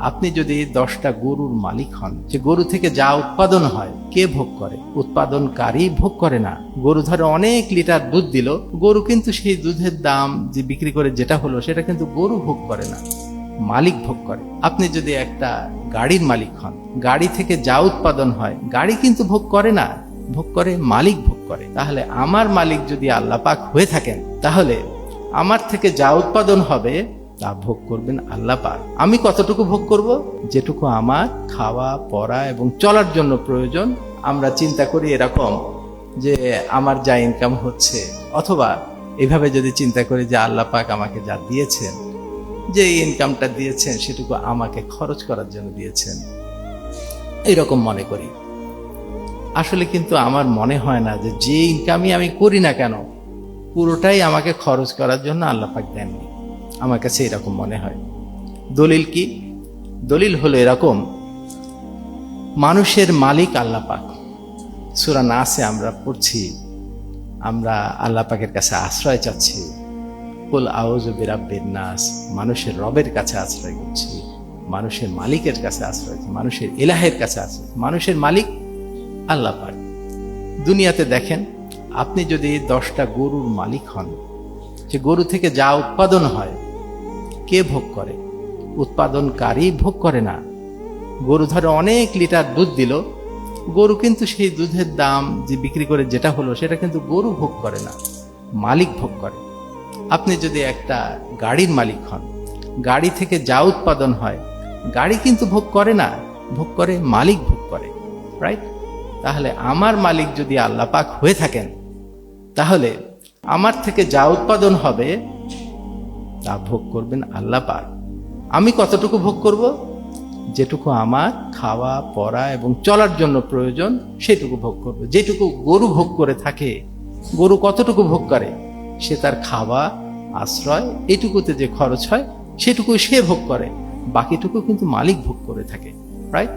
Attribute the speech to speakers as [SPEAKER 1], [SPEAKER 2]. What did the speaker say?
[SPEAKER 1] আপনি যদি 10টা গরুর মালিক হন, যে গরু থেকে যা উৎপাদন হয় কে ভোগ করে? উৎপাদনকারী ভোগ করে না। গরু ধরে অনেক লিটার দুধ দিল, গরু কিন্তু সেই দুধের দাম যে বিক্রি করে যেটা হলো সেটা কিন্তু গরু ভোগ করে না, মালিক ভোগ করে। আপনি যদি একটা গাড়ির মালিক হন, গাড়ি থেকে যা উৎপাদন হয় গাড়ি কিন্তু ভোগ করে না, ভোগ করে মালিক ভোগ করে। তাহলে আমার মালিক যদি আল্লাহ পাক হয়ে থাকেন, তাহলে আমার থেকে যা উৎপাদন হবে তা ভোগ করবেন আল্লাহ পাক। আমি কতটুকু ভোগ করব? যেটুকু আমার খাওয়া পড়া এবং চলার জন্য প্রয়োজন। আমরা চিন্তা করি এরকম যে আমার যা ইনকাম হচ্ছে, অথবা এভাবে যদি চিন্তা করি যে আল্লাহ পাক আমাকে যা দিয়েছেন, যে ইনকামটা দিয়েছেন সেটুকু আমাকে খরচ করার জন্য দিয়েছেন, এইরকম মনে করি। আসলে কিন্তু আমার মনে হয় না যে ইনকামই আমি করি না কেন পুরোটাই আমাকে খরচ করার জন্য আল্লাহ পাক দেননি। আমার কাছে এরকম মনে হয়। দলিল কি? দলিল হলো এরকম, মানুষের মালিক আল্লাহ পাক। সূরা নাসে আমরা পড়ছি, আমরা আল্লাহ পাকের কাছে আশ্রয় চাচ্ছি, কুল আউযু বিরাব্বিন নাস, মানুষের রবের কাছে আশ্রয় করছি, মানুষের মালিকের কাছে আশ্রয়, মানুষের ইলাহের কাছে আশ্রয়। মানুষের মালিক আল্লাহ পাক। দুনিয়াতে দেখেন, আপনি যদি 10টা গরুর মালিক হন, যে গরু থেকে যা উৎপাদন হয় কে ভোগ করে? উৎপাদনকারী ভোগ করে না। গরু ধরে অনেক লিটার দুধ দিল, গরু কিন্তু সেই দুধের দাম যে বিক্রি করে যেটা হলো সেটা কিন্তু গরু ভোগ করে না, মালিক ভোগ করে। আপনি যদি একটা গাড়ির মালিক হন, গাড়ি থেকে যা উৎপাদন হয় গাড়ি কিন্তু ভোগ করে না, ভোগ করে মালিক ভোগ করে, রাইট? তাহলে আমার মালিক যদি আল্লাহ পাক হয়ে থাকেন, তাহলে আমার থেকে যা উৎপাদন হবে তা ভোগ করবেন আল্লাহ পাক। আমি কতটুকু ভোগ করব? যেটুকু আমার খাওয়া পড়া এবং চলার জন্য প্রয়োজন সেটুকু ভোগ করব। যেটুকু গরু ভোগ করে থাকে, গরু কতটুকু ভোগ করে? সে তার খাওয়া, আশ্রয়, এইটুকুতে যে খরচ হয় সেটুকু সে ভোগ করে, বাকিটুকু কিন্তু মালিক ভোগ করে থাকে, রাইট?